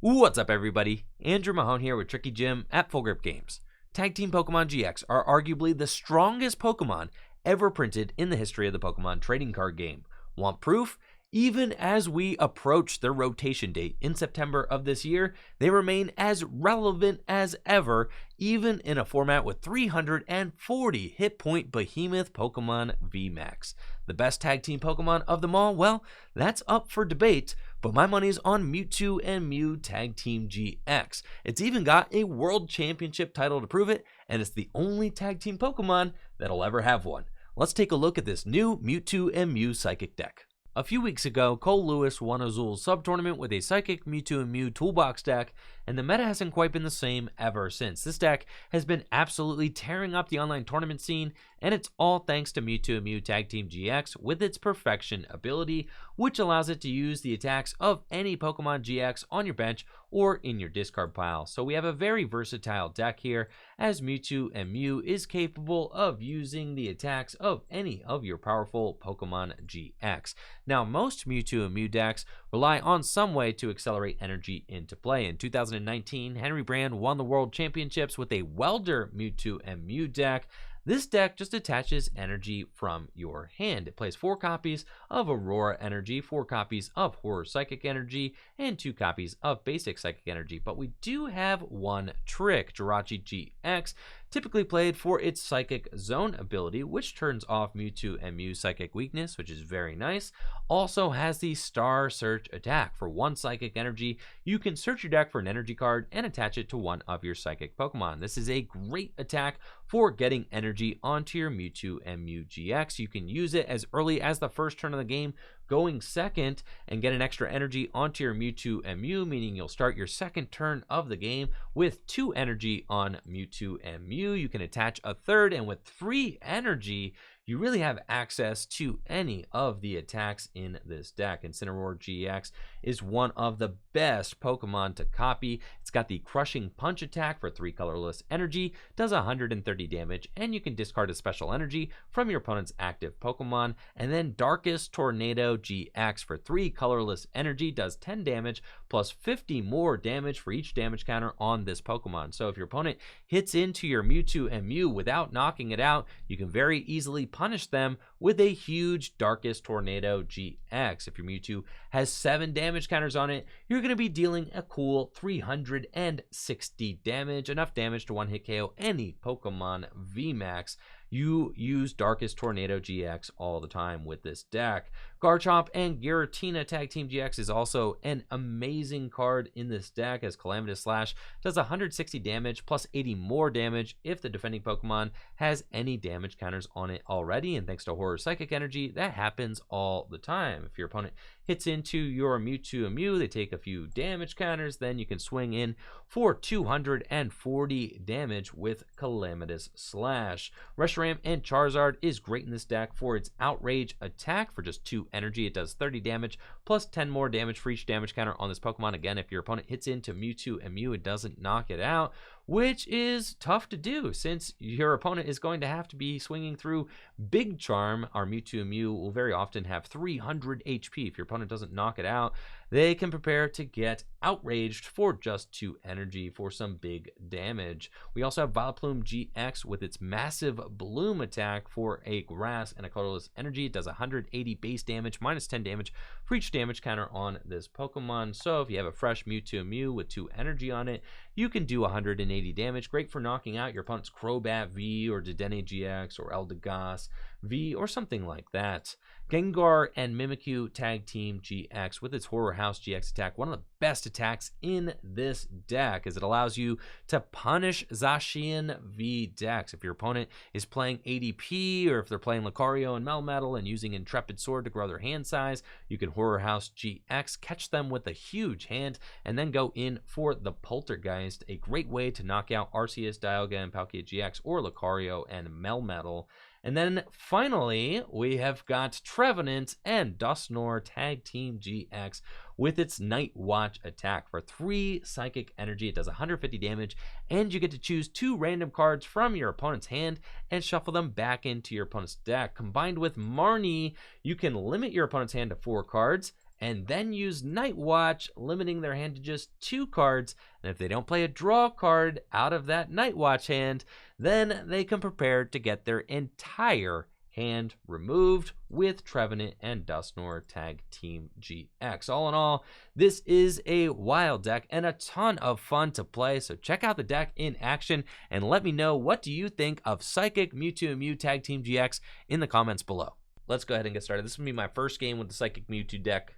What's up, everybody? Andrew Mahone here with Tricky Jim at Full Grip Games. Tag Team Pokemon GX are arguably the strongest Pokemon ever printed in the history of the Pokemon trading card game. Want proof? Even as we approach their rotation date in September of this year, they remain as relevant as ever, even in a format with 340 hit point behemoth Pokemon VMAX. The best tag team Pokemon of them all? Well, that's up for debate, but my money's on Mewtwo and Mew Tag Team GX. It's even got a World Championship title to prove it, and it's the only tag team Pokemon that'll ever have one. Let's take a look at this new Mewtwo and Mew Psychic deck. A few weeks ago, Cole Lewis won Azul's sub-tournament with a Psychic Mewtwo and Mew toolbox deck, and the meta hasn't quite been the same ever since. This deck has been absolutely tearing up the online tournament scene, and it's all thanks to Mewtwo and Mew Tag Team GX with its Perfection ability, which allows it to use the attacks of any Pokemon GX on your bench or in your discard pile. So we have a very versatile deck here, as Mewtwo and Mew is capable of using the attacks of any of your powerful Pokemon GX. Now, most Mewtwo and Mew decks rely on some way to accelerate energy into play. In 2019, Henry Brand won the World Championships with a Welder Mewtwo and Mew deck. This deck just attaches energy from your hand. It plays 4 copies of Aurora Energy, 4 copies of Horror Psychic Energy, and 2 copies of Basic Psychic Energy. But we do have one trick. Jirachi-GX, typically played for its Psychic Zone ability, which turns off Mewtwo and Mew Psychic Weakness, which is very nice. Also has the Star Search attack. For 1 Psychic Energy, you can search your deck for an energy card and attach it to one of your Psychic Pokemon. This is a great attack for getting energy onto your Mewtwo and Mew GX. You can use it as early as the first turn of the game, going second, and get an extra energy onto your Mewtwo and Mew, meaning you'll start your second turn of the game with 2 energy on Mewtwo and Mew. You can attach a third, and with 3 energy, you really have access to any of the attacks in this deck. Incineroar-GX is one of the best Pokemon to copy. It's got the Crushing Punch attack for 3 colorless energy, does 130 damage, and you can discard a special energy from your opponent's active Pokemon. And then Darkest Tornado-GX for 3 colorless energy, does 10 damage, plus 50 more damage for each damage counter on this Pokemon. So if your opponent hits into your Mewtwo and Mew without knocking it out, you can very easily punish them with a huge Darkest Tornado-GX. If your Mewtwo has 7 damage counters on it, you're going to be dealing a cool 360 damage, enough damage to one-hit KO any Pokemon VMAX. You use Darkest Tornado-GX all the time with this deck. Garchomp and Giratina Tag Team GX is also an amazing card in this deck, as Calamitous Slash does 160 damage plus 80 more damage if the defending Pokemon has any damage counters on it already. And thanks to Horror Psychic Energy, that happens all the time. If your opponent hits into your Mewtwo and Mew, they take a few damage counters, then you can swing in for 240 damage with Calamitous Slash. Reshiram and Charizard is great in this deck for its Outrage attack. For just 2 energy, it does 30 damage plus 10 more damage for each damage counter on this Pokemon. Again, if your opponent hits into Mewtwo and Mew, it doesn't knock it out, which is tough to do since your opponent is going to have to be swinging through Big Charm. Our Mewtwo and Mew will very often have 300 HP. If your opponent doesn't knock it out, they can prepare to get outraged for just 2 energy for some big damage. We also have Vileplume-GX with its massive Bloom attack for a grass and a colorless energy. It does 180 base damage, minus 10 damage for each damage counter on this Pokemon. So if you have a fresh Mewtwo and Mew with 2 energy on it, you can do 180 damage. Great for knocking out your opponent's Crobat V or Dedenne-GX or Eldegoss V or something like that. Gengar and Mimikyu Tag Team GX with its Horror House GX attack. One of the best attacks in this deck is it allows you to punish Zacian V decks. If your opponent is playing ADP, or if they're playing Lucario and Melmetal and using Intrepid Sword to grow their hand size, you can Horror House GX, catch them with a huge hand, and then go in for the Poltergeist. A great way to knock out Arceus, Dialga, and Palkia GX, or Lucario and Melmetal. And then finally, we have got Trevenant and Dusknoir Tag Team GX with its Night Watch attack. For 3 psychic energy, it does 150 damage, and you get to choose 2 random cards from your opponent's hand and shuffle them back into your opponent's deck. Combined with Marnie, you can limit your opponent's hand to 4 cards, and then use Night Watch, limiting their hand to just 2 cards. And if they don't play a draw card out of that Night Watch hand, then they can prepare to get their entire hand removed with Trevenant and Dusknoir Tag Team GX. All in all, this is a wild deck and a ton of fun to play, so check out the deck in action and let me know, what do you think of Psychic Mewtwo Mew Tag Team GX in the comments below. Let's go ahead and get started. This is going to be my first game with the Psychic Mewtwo deck.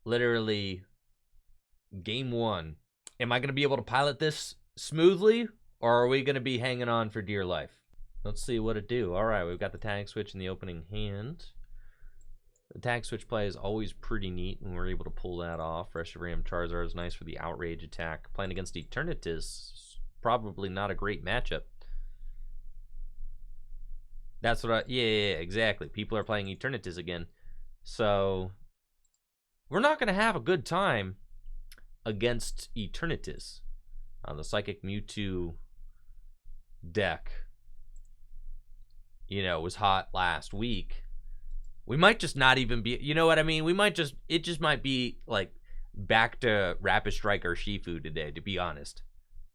Literally, game 1. Am I going to be able to pilot this smoothly, or are we going to be hanging on for dear life? Let's see what it do. All right, we've got the Tag Switch in the opening hand. The Tag Switch play is always pretty neat when we're able to pull that off. Reshiram Charizard is nice for the outrage attack. Playing against Eternatus, probably not a great matchup. That's what yeah, exactly. People are playing Eternatus again. So, we're not going to have a good time against Eternatus. The Psychic Mewtwo deck, you know, was hot last week. We might just not even be, you know what I mean? We might just, it just might be like back to Rapid Strike or Shifu today, to be honest.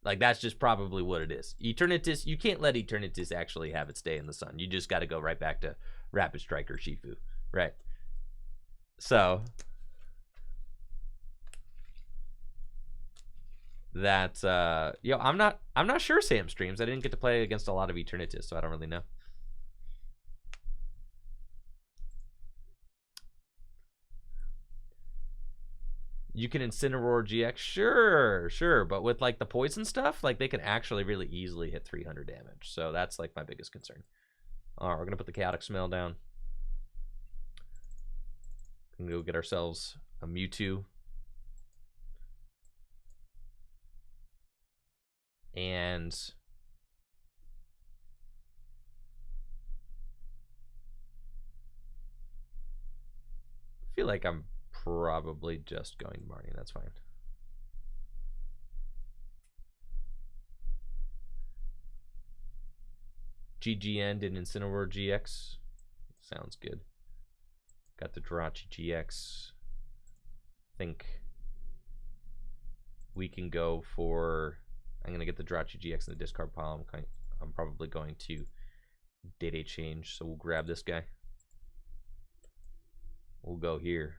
Like, that's just probably what it is. Eternatus, you can't let Eternatus actually have its day in the sun. You just got to go right back to Rapid Strike or Shifu, right? So, that's, yo, I'm not sure Sam streams. I didn't get to play against a lot of Eternatus, so I don't really know. You can Incineroar-GX, sure, but with like the poison stuff, like they can actually really easily hit 300 damage. So that's like my biggest concern. All right, we're gonna put the Chaotic Swell down. We're gonna go get ourselves a Mewtwo. And I feel like I'm probably just going to Marnie. That's fine. GGN and Incineroar-GX. Sounds good. Got the Jirachi-GX. Think we can go for... I'm going to get the Jirachi-GX in the discard pile. I'm probably going to Dedenne change, so we'll grab this guy. We'll go here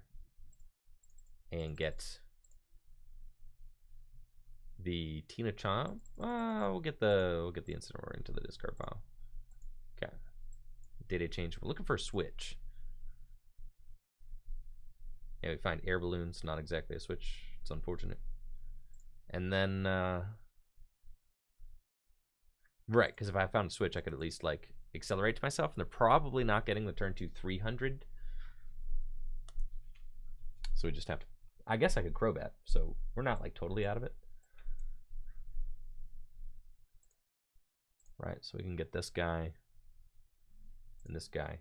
and get the Tina Chomp. We'll get the Incineroar into the discard pile. Okay. Dedenne change. We're looking for a switch. Yeah, we find Air Balloons, not exactly a switch. It's unfortunate. And then right, because if I found a switch, I could at least like accelerate to myself, and they're probably not getting the turn to 300. So we just have to, I guess I could Crobat, so we're not like totally out of it. Right, so we can get this guy and this guy.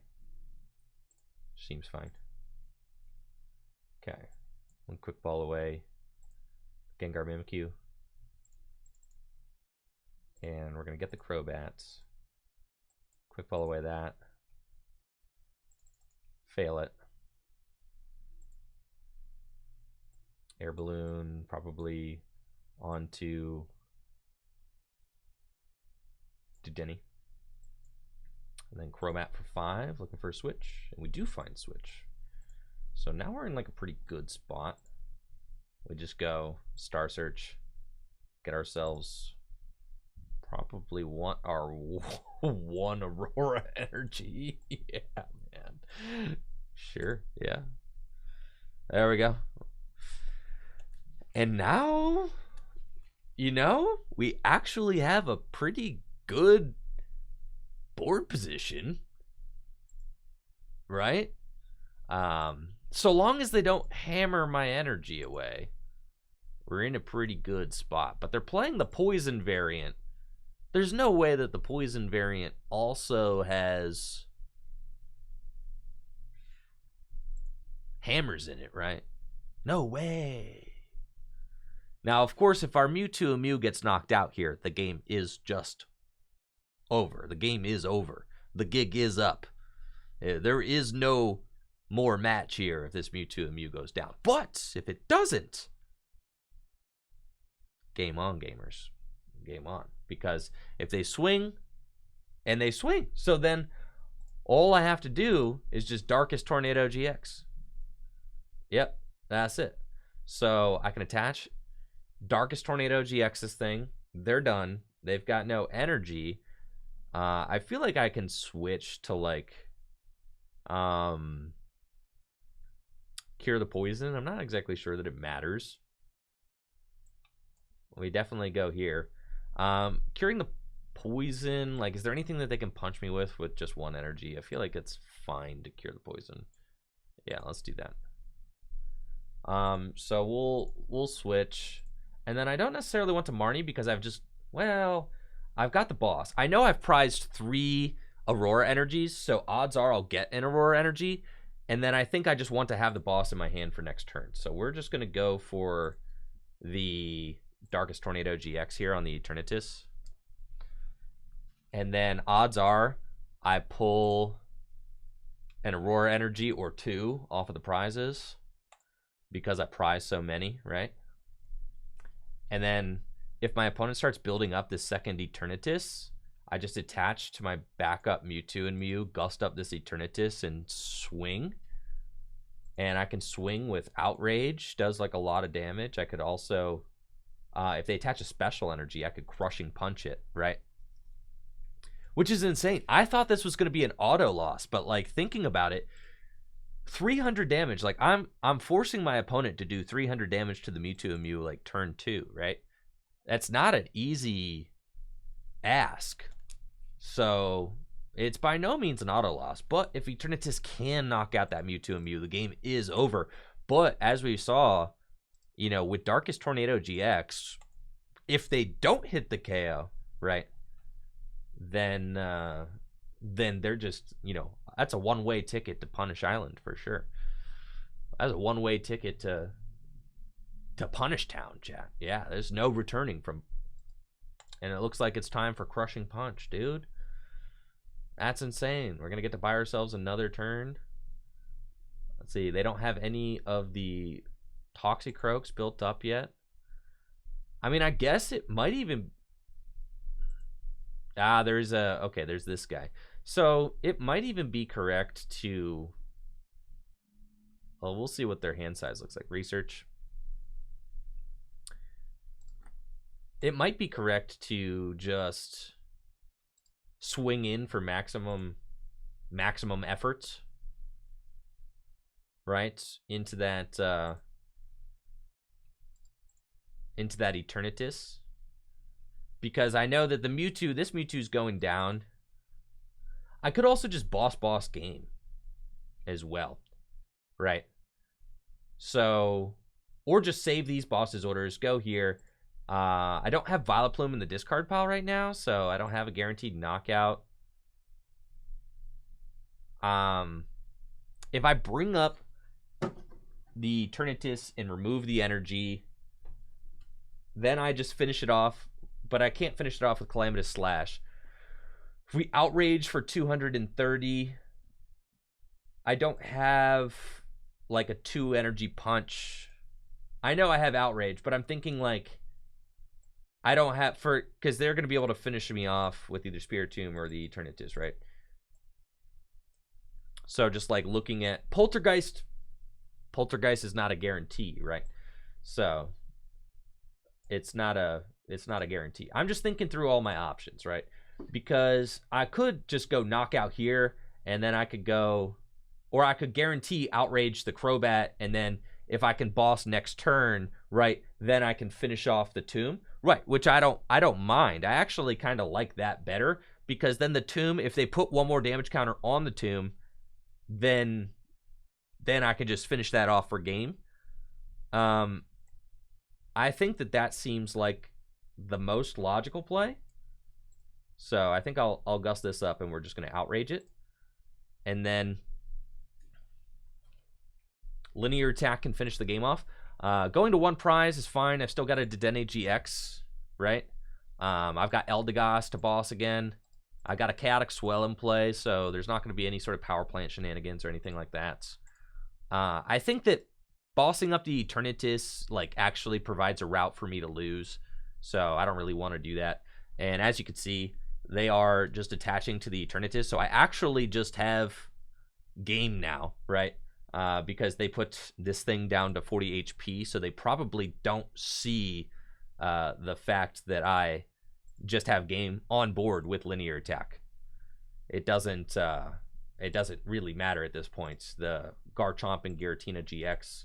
Seems fine. Okay, one quick ball away. Gengar Mimikyu. And we're gonna get the Crobats. Quick ball away that. Fail it. Air Balloon probably onto Dedenne. And then Crobat for 5, looking for a switch. And we do find switch. So now we're in like a pretty good spot. We just go Star Search, get ourselves probably our one Aurora energy. Yeah, man. Sure, yeah. There we go. And now, you know, we actually have a pretty good board position, right? So long as they don't hammer my energy away, we're in a pretty good spot. But they're playing the poison variant. There's no way that the poison variant also has hammers in it, right? No way. Now, of course, if our Mewtwo Mew gets knocked out here, the game is just over. The game is over. The gig is up. There is no more match here if this Mewtwo Mew goes down. But if it doesn't, game on, gamers. Game on. Because if they swing, and they swing, so then all I have to do is just Darkest Tornado GX. Yep, that's it. So I can attach Darkest Tornado GX this thing. They're done. They've got no energy. I feel like I can switch to like Cure the Poison. I'm not exactly sure that it matters. We definitely go here. Curing the Poison, like, is there anything that they can punch me with just one energy? I feel like it's fine to Cure the Poison. Yeah, let's do that. So we'll switch. And then I don't necessarily want to Marnie because I've just, well, I've got the boss. I know I've prized 3 Aurora energies, so odds are I'll get an Aurora energy. And then I think I just want to have the boss in my hand for next turn. So we're just going to go for the Darkest Tornado GX here on the Eternatus. And then odds are I pull an Aurora energy or 2 off of the prizes because I prize so many, right? And then if my opponent starts building up this second Eternatus, I just attach to my backup Mewtwo and Mew, gust up this Eternatus, and swing. And I can swing with Outrage, does like a lot of damage. I could also, if they attach a special energy, I could Crushing Punch it, right? Which is insane. I thought this was going to be an auto loss, but like thinking about it, 300 damage. Like I'm forcing my opponent to do 300 damage to the Mewtwo and Mew like turn 2, right? That's not an easy ask. So it's by no means an auto loss. But if Eternatus can knock out that Mewtwo and Mew, the game is over. But as we saw, you know, with Darkest Tornado GX, if they don't hit the KO, right, then they're just, you know, that's a one-way ticket to Punish Island for sure. That's a one-way ticket to Punish Town, chat. Yeah, there's no returning from. And it looks like it's time for Crushing Punch, dude. That's insane. We're going to get to buy ourselves another turn. Let's see. They don't have any of the Toxicroaks built up yet. I mean, I guess it might even. There's this guy. So it might even be correct to. Well, we'll see what their hand size looks like. Research. It might be correct to just swing in for maximum effort, right? Into that Eternatus. Because I know that this Mewtwo's going down. I could also just boss game as well, right? So, or just save these bosses orders, go here. I don't have Vileplume in the discard pile right now, so I don't have a guaranteed knockout. If I bring up the Eternatus and remove the energy, then I just finish it off, but I can't finish it off with Calamitous Slash. If we Outrage for 230, I don't have like a 2 energy punch. I know I have Outrage, but I'm thinking like I don't have because they're going to be able to finish me off with either Spiritomb or the Eternatus, right? So just like looking at Poltergeist is not a guarantee, right? So it's not a guarantee. I'm just thinking through all my options, right? Because I could just go knockout here, and then I could go, or I could guarantee Outrage the Crobat, and then if I can boss next turn, right, then I can finish off the Tomb, right? Which I don't mind. I actually kind of like that better, because then the Tomb, if they put one more damage counter on the Tomb, then I can just finish that off for game. I think that seems like the most logical play. So I think I'll gust this up, and we're just going to Outrage it. And then linear attack can finish the game off. Going to 1 prize is fine. I've still got a Dedenne-GX, right? I've got Eldegoss to boss again. I got a Chaotic Swell in play, so there's not going to be any sort of power plant shenanigans or anything like that. I think that bossing up the Eternatus like actually provides a route for me to lose, so I don't really want to do that. And as you can see, they are just attaching to the Eternatus, so I actually just have game now, right? Because they put this thing down to 40 HP, so they probably don't see the fact that I just have game on board with linear attack. It doesn't really matter at this point. The Garchomp and Giratina-GX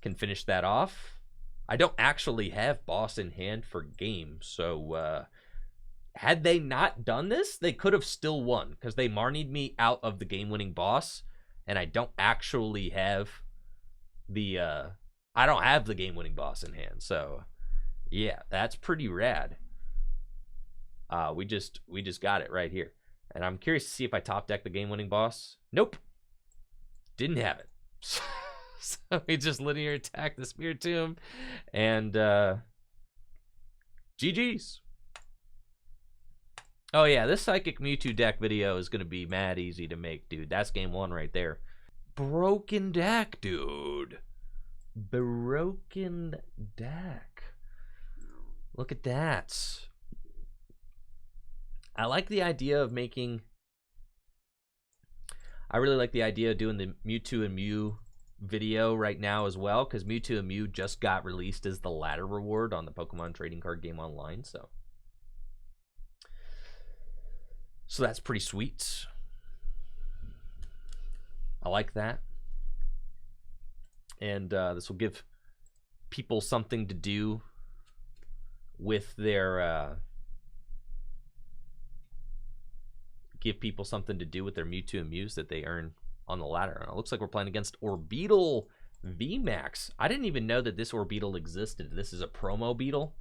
can finish that off. I don't actually have boss in hand for game, so had they not done this, they could have still won, because they Marnied me out of the game-winning boss, and I don't actually have the game-winning boss in hand. So yeah, that's pretty rad. We just got it right here. And I'm curious to see if I top deck the game-winning boss. Nope. Didn't have it. So we just linear attack the Spear Tomb. And GG's. Oh yeah, this Psychic Mewtwo deck video is going to be mad easy to make, dude. That's game one right there. Broken deck, dude. Broken deck. Look at that. I like the idea of making... I really like the idea of doing the Mewtwo and Mew video right now as well, because Mewtwo and Mew just got released as the ladder reward on the Pokemon trading card game online, so that's pretty sweet. I like that. And this will give people something to do with their... give people something to do with their Mewtwo and Mews that they earn on the ladder. And it looks like we're playing against Orbeetle VMAX. I didn't even know that this Orbeetle existed. This is a promo Beetle.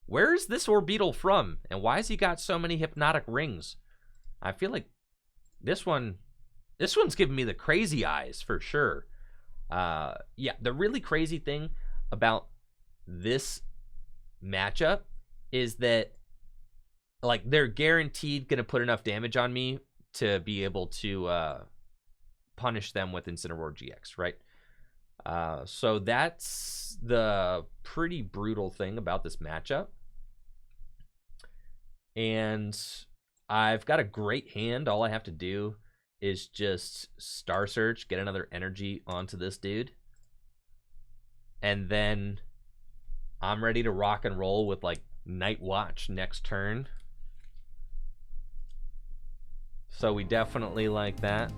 Where is this Orbeetle from? And why has he got so many hypnotic rings? I feel like this one's giving me the crazy eyes for sure. Yeah, the really crazy thing about this matchup is that like they're guaranteed gonna put enough damage on me to be able to punish them with Incineroar-GX, right? So that's the pretty brutal thing about this matchup. And I've got a great hand. All I have to do is just Star Search, get another energy onto this dude, and then I'm ready to rock and roll with like Night Watch next turn. So we definitely like that.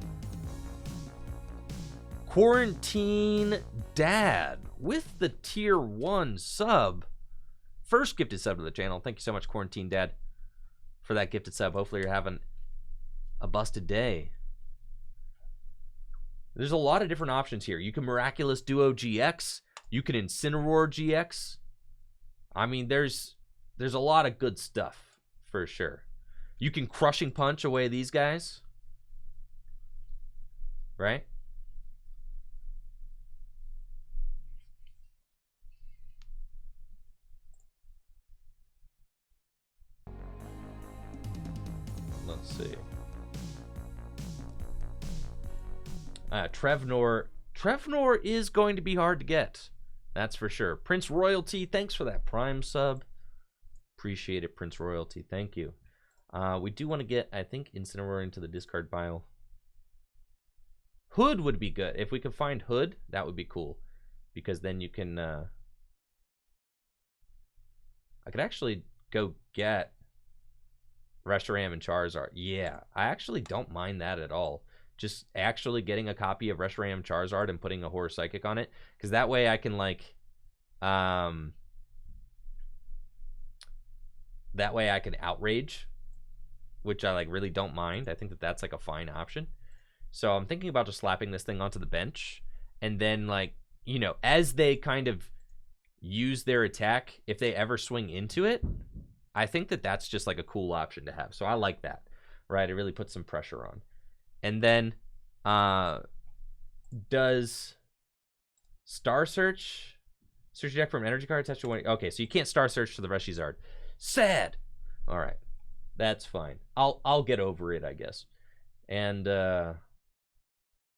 Quarantine Dad with the tier 1 sub. First gifted sub to the channel. Thank you so much, Quarantine Dad, for that gifted sub. Hopefully you're having a busted day. There's a lot of different options here. You can Miraculous Duo GX. You can Incineroar-GX. I mean, there's a lot of good stuff for sure. You can Crushing Punch away these guys, right? Let's see. Trevenant is going to be hard to get. That's for sure. Prince Royalty, thanks for that Prime sub. Appreciate it, Prince Royalty. Thank you. We do want to get, I think, Incineroar into the discard pile. Hood would be good. If we could find Hood, that would be cool. Because then you can... I could actually go get Reshiram and Charizard. Yeah, I actually don't mind that at all. Just actually getting a copy of Reshiram Charizard and putting a Horror Psychic on it. Because that way I can, like... that way I can Outrage, which I like really don't mind. I think that that's like a fine option. So I'm thinking about just slapping this thing onto the bench, and then, like, you know, as they kind of use their attack, if they ever swing into it, I think that that's just like a cool option to have. So I like that, right? It really puts some pressure on. And then does Star Search search your deck from energy card attached to one? Okay, so you can't Star Search to the Reshiram. Sad. All right, that's fine. I'll get over it, I guess. And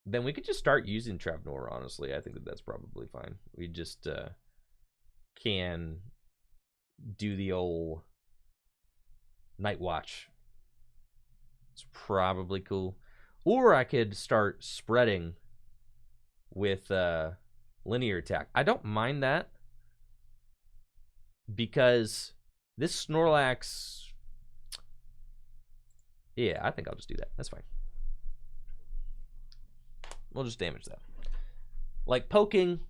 then we could just start using Trevenant, honestly. I think that that's probably fine. We just can do the old Night Watch. It's probably cool. Or I could start spreading with linear attack. I don't mind that, because this Snorlax... Yeah, I think I'll just do that. That's fine. We'll just damage that. Like, poking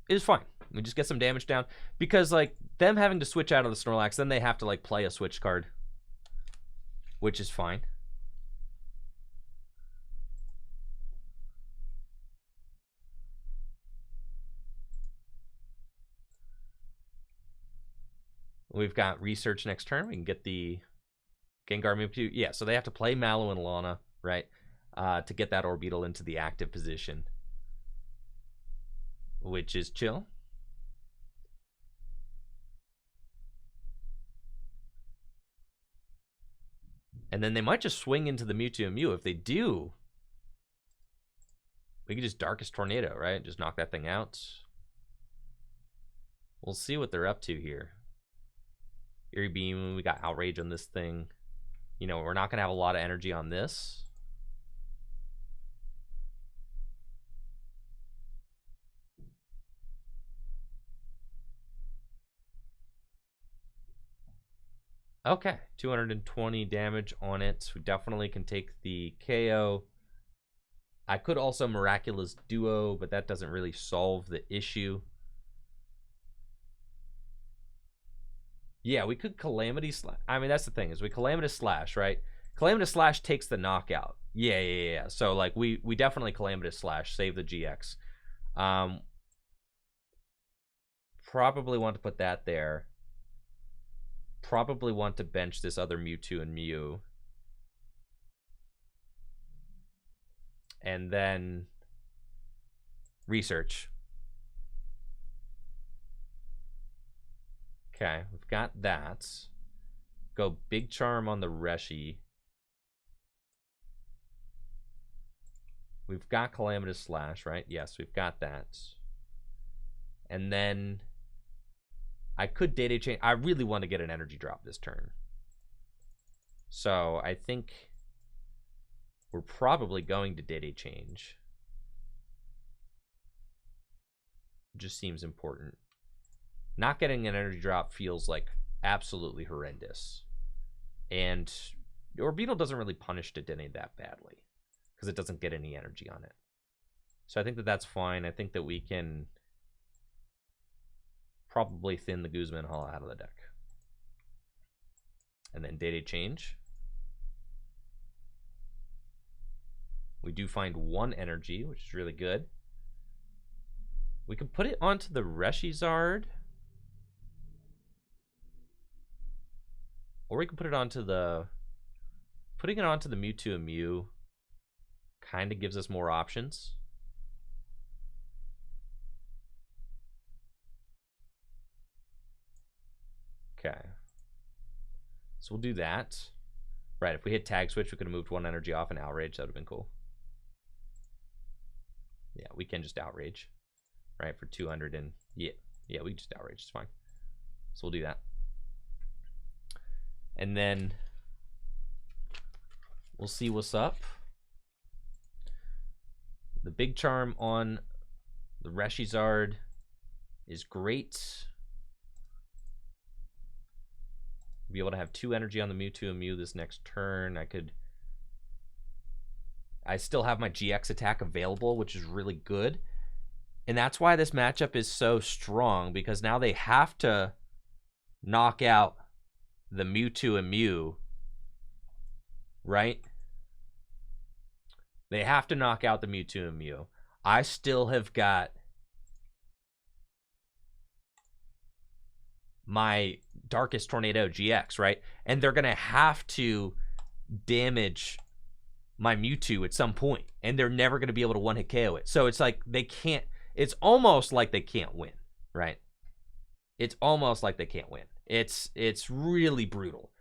is fine. We just get some damage down. Because, like, them having to switch out of the Snorlax, then they have to, like, play a switch card. Which is fine. We've got Research next turn. We can get the Gengar Mimikyu. Yeah, so they have to play Mallow and Lana, right? To get that Orbeetle into the active position. Which is chill. And then they might just swing into the Mewtwo Mew. If they do, we can just Darkest Tornado, right? Just knock that thing out. We'll see what they're up to here. Eerie Beam, we got Outrage on this thing. You know, we're not going to have a lot of energy on this. Okay, 220 damage on it. We definitely can take the KO. I could also Miraculous Duo, but that doesn't really solve the issue. Yeah, we could Calamity Slash. I mean, that's the thing, is we Calamitous Slash, right? Calamitous Slash takes the knockout. Yeah. So, like, we definitely Calamitous Slash, save the GX. Probably want to put that there. Probably want to bench this other Mewtwo and Mew. And then Research. Okay, we've got that. Go Big Charm on the Reshi. We've got Calamitous Slash, right? Yes, we've got that. And then I could Data Change. I really want to get an energy drop this turn. So I think we're probably going to Data Change. Just seems important. Not getting an energy drop feels like absolutely horrendous. And Orbeetle doesn't really punish Dedenne that badly, because it doesn't get any energy on it. So I think that that's fine. I think that we can probably thin the Guzma Hala out of the deck. And then Data Change. We do find one energy, which is really good. We can put it onto the Reshiram. Or we can put it onto the... Putting it onto the Mewtwo and Mew kind of gives us more options. Okay. So we'll do that. Right, if we hit Tag Switch, we could have moved one energy off and Outrage. That would have been cool. Yeah, we can just Outrage. Right, for 200 and... Yeah, we just Outrage. It's fine. So we'll do that. And then we'll see what's up. The Big Charm on the Reshiram is great. Be able to have 2 energy on the Mewtwo and Mew this next turn. I still have my GX attack available, which is really good. And that's why this matchup is so strong, because now they have to knock out the Mewtwo and Mew, right? They have to knock out the Mewtwo and Mew. I still have got my Darkest Tornado GX, right? And they're going to have to damage my Mewtwo at some point, and they're never going to be able to one-hit KO it. So it's like they can't... It's almost like they can't win, right? It's almost like they can't win. It's really brutal.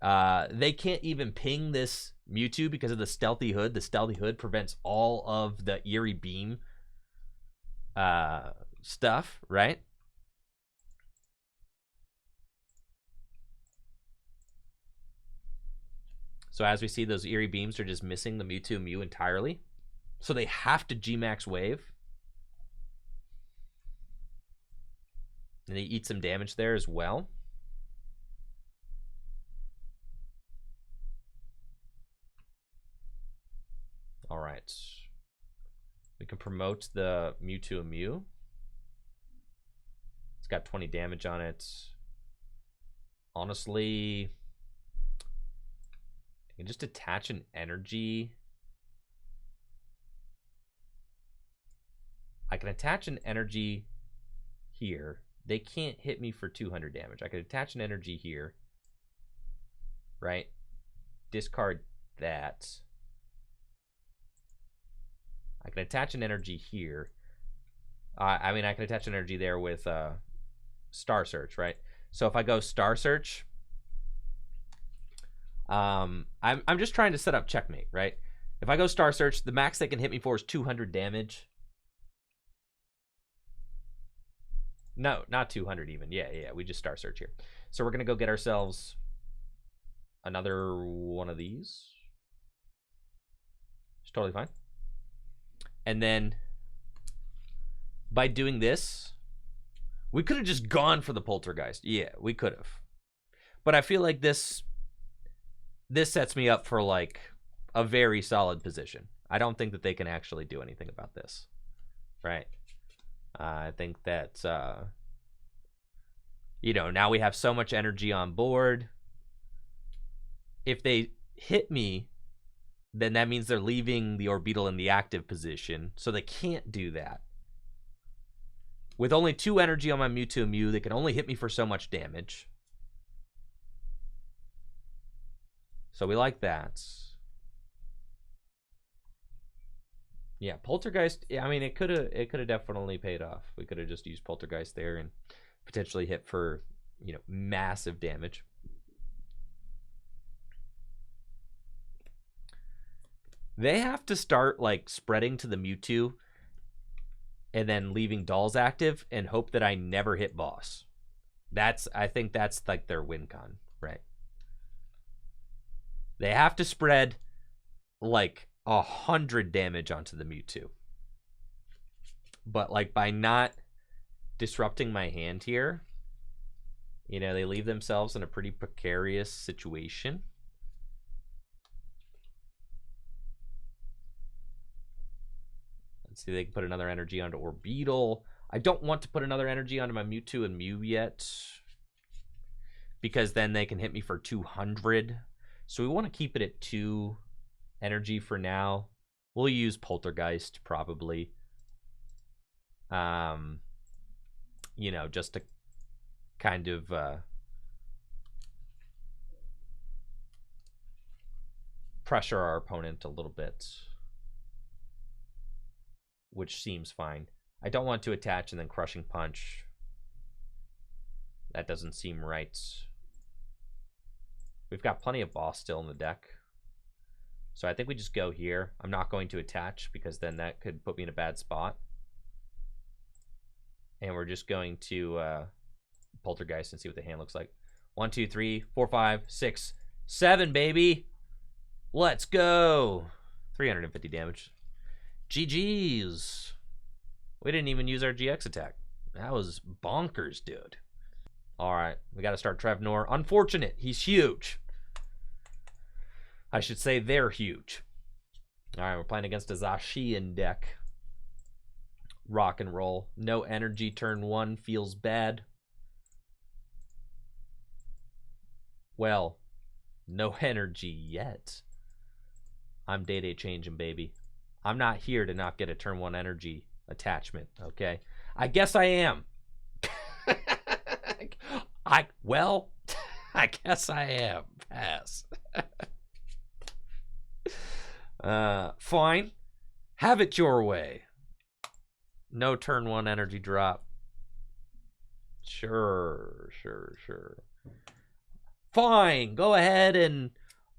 They can't even ping this Mewtwo because of the Stealthy Hood. The Stealthy Hood prevents all of the Eerie Beam stuff, right? So as we see, those Eerie Beams are just missing the Mewtwo Mew entirely. So they have to G-Max Wave. And they eat some damage there as well. All right. We can promote the Mewtwo Mew. It's got 20 damage on it. Honestly, I can just attach an energy. I can attach an energy here. They can't hit me for 200 damage. I could attach an energy here. Right? Discard that. I can attach an energy here. I mean, I can attach an energy there with Star Search, right? So if I go Star Search, I'm just trying to set up checkmate, right? If I go Star Search, the max they can hit me for is 200 damage. No, not 200 even. Yeah, we just Star Search here. So we're going to go get ourselves another one of these. It's totally fine. And then by doing this, we could have just gone for the Poltergeist. Yeah, we could have. But I feel like this sets me up for like a very solid position. I don't think that they can actually do anything about this. Right? I think that, you know, now we have so much energy on board. If they hit me, then that means they're leaving the Orbeetle in the active position, so they can't do that. With only 2 energy on my Mewtwo Mew, they can only hit me for so much damage. So we like that. Yeah, Poltergeist, I mean, it could have definitely paid off. We could have just used Poltergeist there and potentially hit for, you know, massive damage. They have to start like spreading to the Mewtwo and then leaving Dolls active and hope that I never hit boss. I think that's like their win con, right? They have to spread like 100 damage onto the Mewtwo. But like by not disrupting my hand here, you know, they leave themselves in a pretty precarious situation. Let's see, they can put another energy onto Orbeetle. I don't want to put another energy onto my Mewtwo and Mew yet, because then they can hit me for 200. So we want to keep it at 2 energy for now. We'll use Poltergeist probably. You know, just to kind of pressure our opponent a little bit, which seems fine. I don't want to attach and then Crushing Punch. That doesn't seem right. We've got plenty of boss still in the deck. So I think we just go here. I'm not going to attach because then that could put me in a bad spot. And we're just going to Poltergeist and see what the hand looks like. 1, 2, 3, 4, 5, 6, 7, baby. Let's go. 350 damage. GG's. We didn't even use our GX attack. That was bonkers, dude. All right, we got to start Trevenant. Unfortunate. He's huge. I should say they're huge. All right, we're playing against a Zacian deck. Rock and roll. No energy turn 1 feels bad. Well, no energy yet. I'm day-to-day changing, baby. I'm not here to not get a turn 1 energy attachment, okay? I guess I am. Well, I guess I am. Pass. Fine. Have it your way. No turn 1 energy drop. Sure. Fine, go ahead and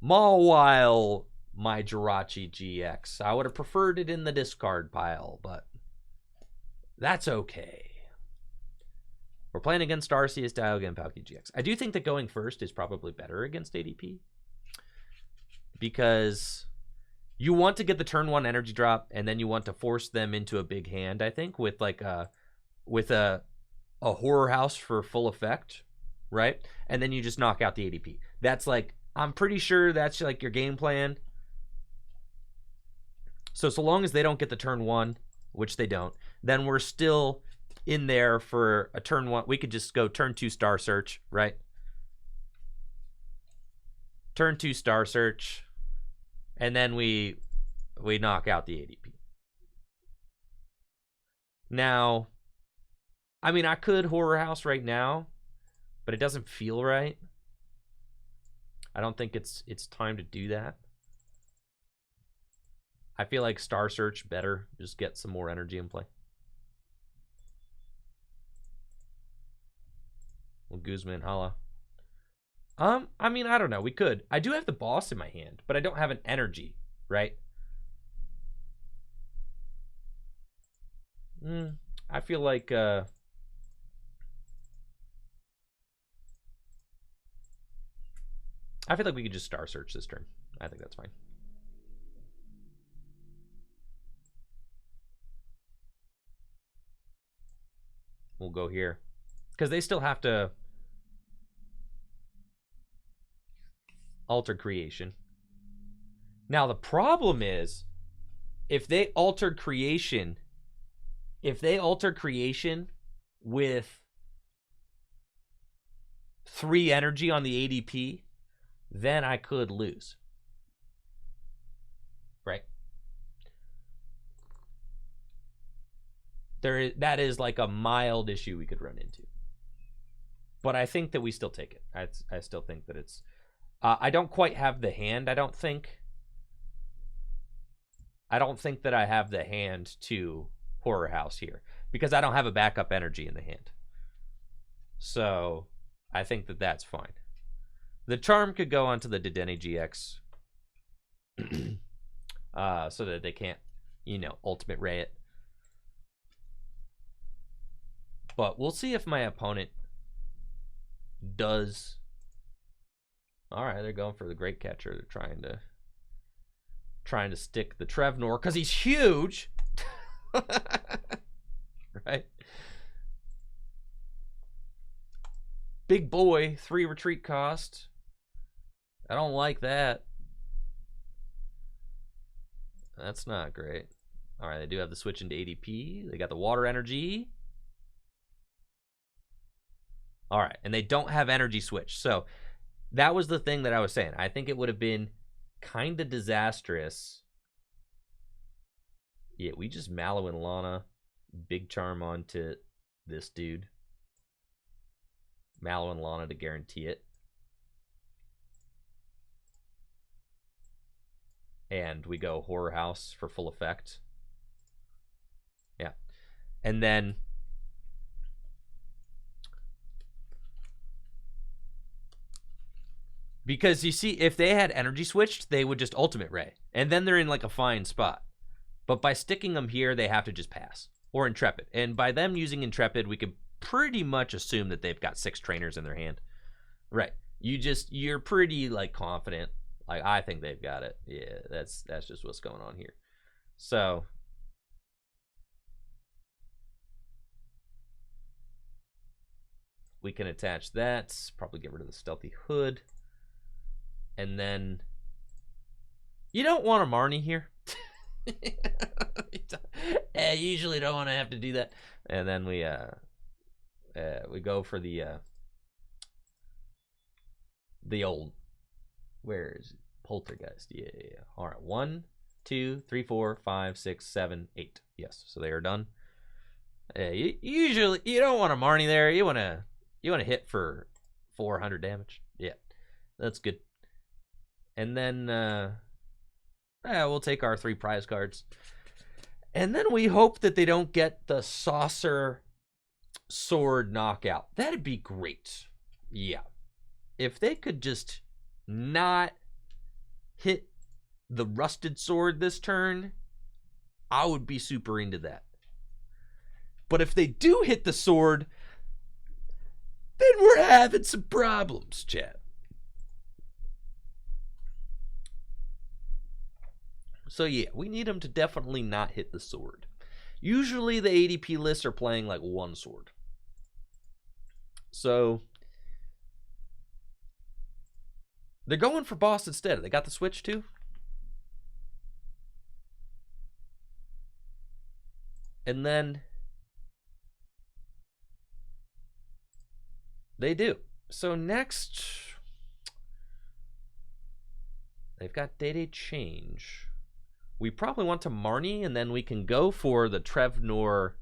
Mawile my Jirachi-GX. I would have preferred it in the discard pile, but that's okay. We're playing against Arceus, Dialga, and Palkia-GX. I do think that going first is probably better against ADP, because you want to get the turn 1 energy drop, and then you want to force them into a big hand, I think, with like a Horror House for full effect, right? And then you just knock out the ADP. That's like, I'm pretty sure that's like your game plan. So long as they don't get the turn 1, which they don't, then we're still in there for a turn 1. We could just go turn 2 Star Search, right? Turn 2 Star Search, and then we knock out the ADP. Now, I mean, I could Horror House right now, but it doesn't feel right. I don't think it's time to do that. I feel like Star Search better. Just get some more energy in play. Well, Guzma Hala. I mean, I don't know. We could. I do have the boss in my hand, but I don't have an energy, right? I feel like I feel like we could just Star Search this turn. I think that's fine. We'll go here, because they still have to alter creation. Now the problem is, if they alter creation with 3 energy on the ADP, then I could lose. Right? That is like a mild issue we could run into. But I think that we still take it. I still think that it's... I don't quite have the hand, I don't think. I don't think that I have the hand to Horror House here, because I don't have a backup energy in the hand. So I think that that's fine. The Charm could go onto the Dedenne-GX so that they can't, Ultimate Ray it. But we'll see if my opponent does. All right, they're going for the Great Catcher. They're trying to stick the Trevenant because he's huge. Right? Big boy, 3 retreat cost. I don't like that. That's not great. All right, they do have the switch into ADP. They got the water energy. All right, and they don't have energy switch. So that was the thing that I was saying. I think it would have been kind of disastrous. Yeah, we just Mallow and Lana, Big Charm onto this dude. Mallow and Lana to guarantee it. And we go Horror House for full effect. Yeah. And then because you see, if they had energy switched, they would just Ultimate Ray. And then they're in like a fine spot. But by sticking them here, they have to just pass. Or Intrepid. And by them using Intrepid, we could pretty much assume that they've got 6 trainers in their hand. Right. You're pretty like confident. Like, I think they've got it. Yeah, that's just what's going on here. So we can attach that. Probably get rid of the Stealthy Hood. And then you don't want a Marnie here. You usually don't want to have to do that. And then we go for the old, where is it? Poltergeist. Yeah. All right, 1, 2, 3, 4, 5, 6, 7, 8. Yes, so they are done. Usually you don't want a Marnie there. You want to hit for 400 damage. Yeah, that's good. And then we'll take our 3 prize cards. And then we hope that they don't get the Saucer Sword knockout. That'd be great. Yeah. if they could just not hit the rusted sword this turn, I would be super into that. But if they do hit the sword, then we're having some problems, chat. So yeah, we need them to definitely not hit the sword. Usually the ADP lists are playing like one sword. So they're going for boss instead. They got the switch too. And then they do. So next, they've got Day-Day change. We probably want to Marnie, and then we can go for the Trevenant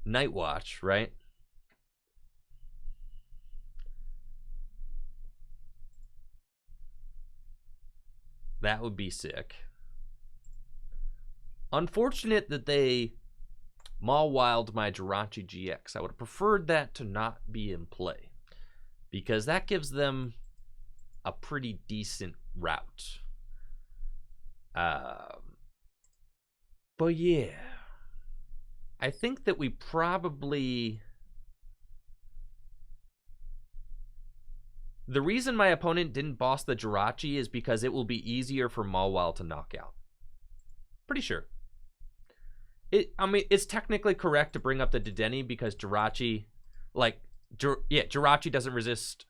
Night Watch, right? That would be sick. Unfortunate that they Mawiled my Jirachi-GX. I would have preferred that to not be in play, because that gives them a pretty decent route. But yeah, I think that we probably... The reason my opponent didn't boss the Jirachi is because it will be easier for Mawile to knock out. Pretty sure. I mean, it's technically correct to bring up the Dedenne because Jirachi, Jirachi doesn't resist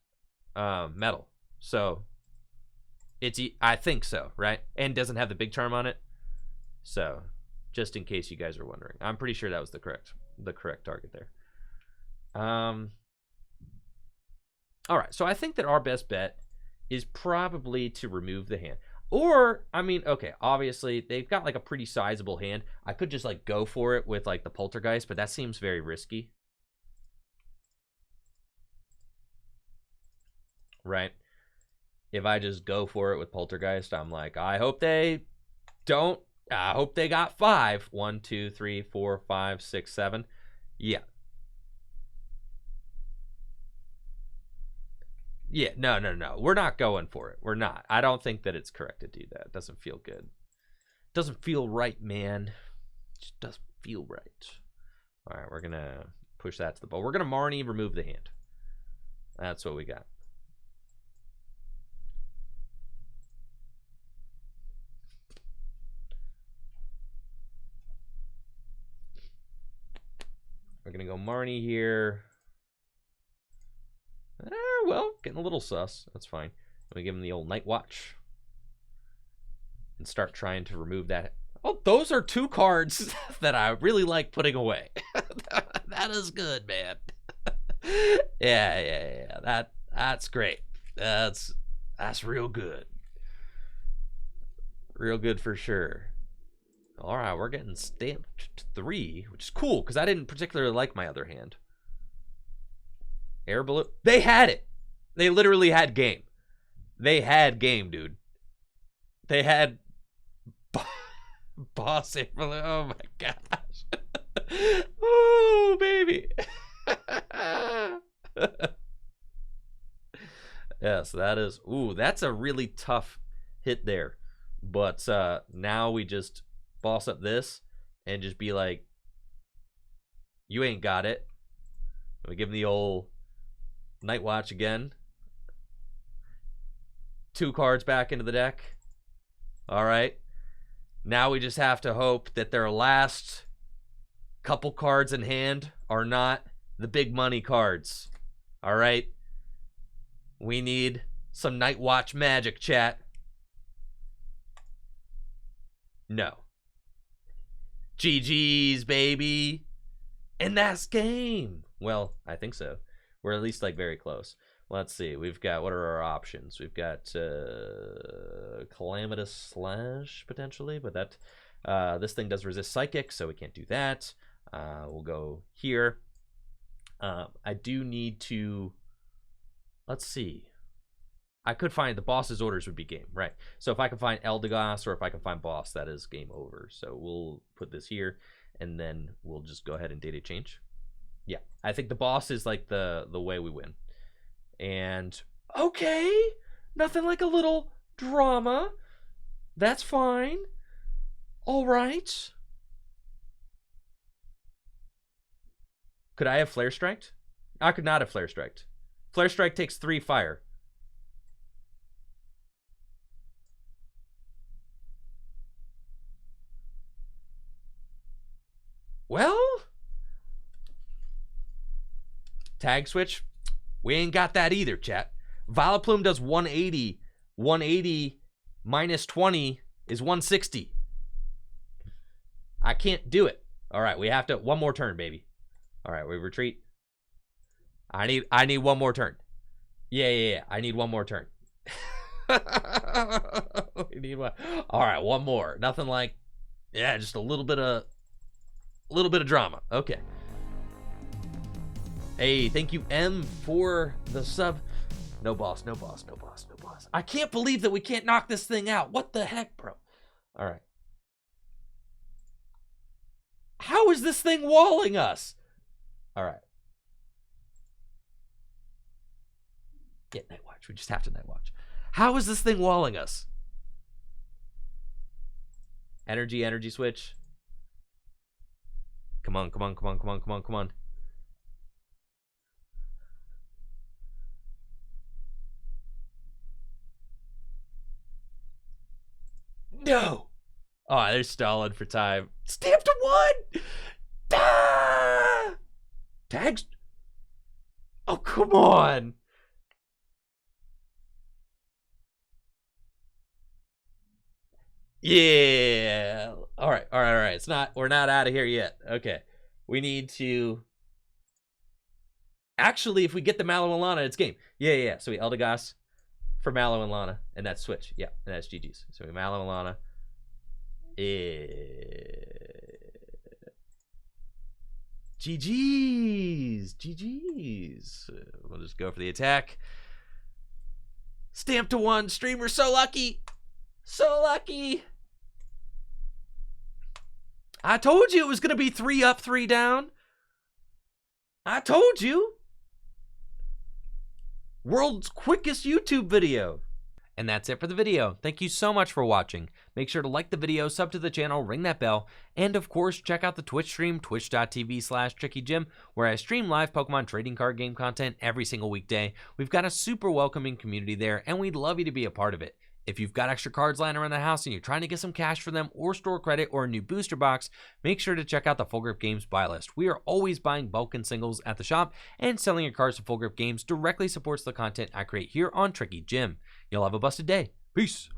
metal. So, I think so, right? And doesn't have the Big Charm on it. So, just in case you guys are wondering. I'm pretty sure that was the correct target there. All right, so I think that our best bet is probably to remove the hand. Or, I mean, okay, obviously, they've got, like, a pretty sizable hand. I could just, like, go for it with, like, the Poltergeist, but that seems very risky. Right? If I just go for it with Poltergeist, I'm like, I hope they don't. I hope they got 5. 1, 2, 3, 4, 5, 6, 7. Yeah. Yeah, no. We're not going for it. We're not. I don't think that it's correct to do that. It doesn't feel good. It doesn't feel right, man. It just doesn't feel right. All right, we're going to push that to the ball. We're going to Marnie, remove the hand. That's what we got. We're going to go Marnie here. Well, getting a little sus. That's fine. We give him the old Night Watch. And start trying to remove that. Oh, those are 2 cards that I really like putting away. That is good, man. Yeah. That's great. That's real good. Real good for sure. All right, we're getting stamped 3, which is cool, because I didn't particularly like my other hand. Air Balloon. They had it. They literally had game. They had game, dude. They had boss Air Balloon. Oh my gosh. Oh, baby. Yes, that is. Ooh, that's a really tough hit there. But now we just boss up this and just be like, you ain't got it. We give him the old Night Watch again. 2 cards back into the deck. All right. Now we just have to hope that their last couple cards in hand are not the big money cards. All right. We need some Night Watch magic, chat. No. GG's, baby. And that's game. Well, I think so. We're at least, like, very close. Let's see. We've got, what are our options? We've got Calamitous Slash, potentially. But that, this thing does resist Psychic, so we can't do that. We'll go here. I do need to, let's see. I could find the boss's orders would be game, right? So if I can find Eldegoss or if I can find boss, that is game over. So we'll put this here, and then we'll just go ahead and data change. Yeah, I think the boss is like the way we win. And okay, nothing like a little drama. That's fine. All right. Could I have Flare Striked? I could not have Flare Striked. Flare Strike takes 3 fire. Well, Tag Switch, we ain't got that either, chat. Vileplume does 180. 180 minus 20 is 160. I can't do it. All right, we have to, one more turn, baby. All right, we retreat. I need one more turn. Yeah. I need one more turn. We need one. All right, one more. Nothing like, yeah, just a little bit of drama. Okay. Hey, thank you, M, for the sub. No boss. I can't believe that we can't knock this thing out. What the heck, bro? All right. How is this thing walling us? All right. Get Night Watch. We just have to Night Watch. How is this thing walling us? Energy switch. Come on. No. Oh, they're stalling for time. Stamp to 1. Ah! Tags. Oh, come on. Yeah. All right. It's not, we're not out of here yet. Okay. We need to, actually, if we get the Mallow and Lana, it's game. Yeah. So we Eldegoss for Mallow and Lana, and that's Switch. Yeah, and that's GG's. So we Mallow and Lana. GG's. We'll just go for the attack. Stamp to 1. Streamer, so lucky. So lucky. I told you it was going to be 3 up, 3 down. I told you. World's quickest YouTube video. And that's it for the video. Thank you so much for watching. Make sure to like the video, sub to the channel, ring that bell, and of course, check out the Twitch stream, twitch.tv/TrickyJim, where I stream live Pokemon trading card game content every single weekday. We've got a super welcoming community there, and we'd love you to be a part of it. If you've got extra cards lying around the house and you're trying to get some cash for them or store credit or a new booster box, make sure to check out the Full Grip Games buy list. We are always buying bulk and singles at the shop, and selling your cards to Full Grip Games directly supports the content I create here on Tricky Jim. You'll have a busted day. Peace.